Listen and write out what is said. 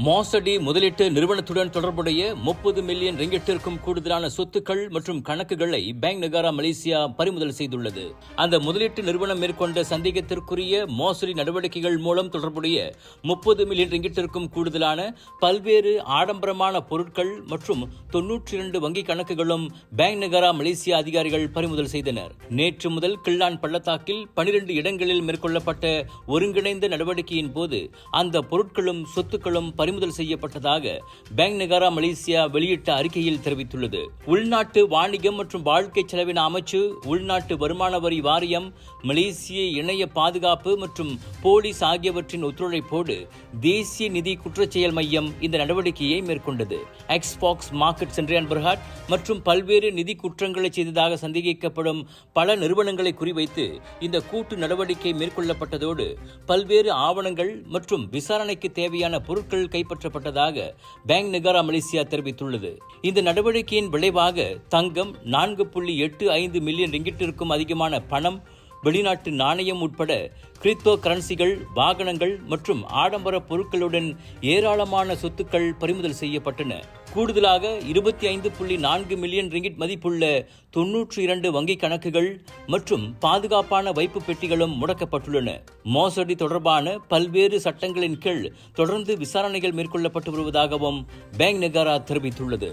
மோசடி முதலீட்டு நிறுவனத்துடன் தொடர்புடைய 30 மில்லியன் ரிங்கிட்டிற்கும் கூடுதலான சொத்துக்கள் மற்றும் கணக்குகளை பேங்க் நகாரா மலேசியா பறிமுதல் செய்துள்ளது. அந்த முதலீட்டு நிறுவனம் மேற்கொண்ட சந்தேகத்திற்குரிய மோசடி நடவடிக்கைகள் மூலம் தொடர்புடைய 30 மில்லியன் ரிங்கிட்டிற்கும் கூடுதலான பல்வேறு ஆடம்பரமான பொருட்கள் மற்றும் 92 வங்கி கணக்குகளும் பேங்க் நகாரா மலேசியா அதிகாரிகள் பறிமுதல் செய்தனர். நேற்று முதல் கிள்ளான் பள்ளத்தாக்கில் 12 இடங்களில் மேற்கொள்ளப்பட்ட ஒருங்கிணைந்த நடவடிக்கையின் போது அந்த பொருட்களும் சொத்துக்களும் பறிமுதல் செய்யப்பட்டதாக பேங்க் நகாரா மலேசியா வெளியிட்ட அறிக்கையில் தெரிவித்துள்ளது. உள்நாட்டு வாணிகம் மற்றும் வாழ்க்கை செலவின அமைச்சு, உள்நாட்டு வருமான வரி வாரியம், மலேசிய இணைய பாதுகாப்பு மற்றும் போலீஸ் ஆகியவற்றின் ஒத்துழைப்போடு தேசிய நிதி குற்றச்செயல் மையம் இந்த நடவடிக்கையை மேற்கொண்டது. எக்ஸ்பாக்ஸ் மார்க்கெட் சென்ட்ரியன் பர்ஹாட் மற்றும் பல்வேறு நிதி குற்றங்களை செய்ததாக சந்தேகிக்கப்படும் பல நிறுவனங்களை குறிவைத்து இந்த கூட்டு நடவடிக்கை மேற்கொள்ளப்பட்டதோடு பல்வேறு ஆவணங்கள் மற்றும் விசாரணைக்கு தேவையான பொருட்கள் கைப்பற்றப்பட்டதாக பேங்க் நகாரா மலேசியா தெரிவித்துள்ளது. இந்த நடவடிக்கையின் விளைவாக தங்கம் 4.85 மில்லியன் ரிங்கிட்டிற்கும் அதிகமான பணம், வெளிநாட்டு நாணயம் உட்பட கிரிப்டோ கரன்சிகள், வாகனங்கள் மற்றும் ஆடம்பர பொருட்களுடன் ஏராளமான சொத்துக்கள் பறிமுதல் செய்யப்பட்டன. கூடுதலாக 25.4 மில்லியன் ரிங்கிட் மதிப்புள்ள 92 வங்கி கணக்குகள் மற்றும் பாதுகாப்பான வைப்பு பெட்டிகளும் முடக்கப்பட்டுள்ளன. மோசடி தொடர்பான பல்வேறு சட்டங்களின் கீழ் தொடர்ந்து விசாரணைகள் மேற்கொள்ளப்பட்டு வருவதாகவும் பேங்க் நகாரா தெரிவித்துள்ளது.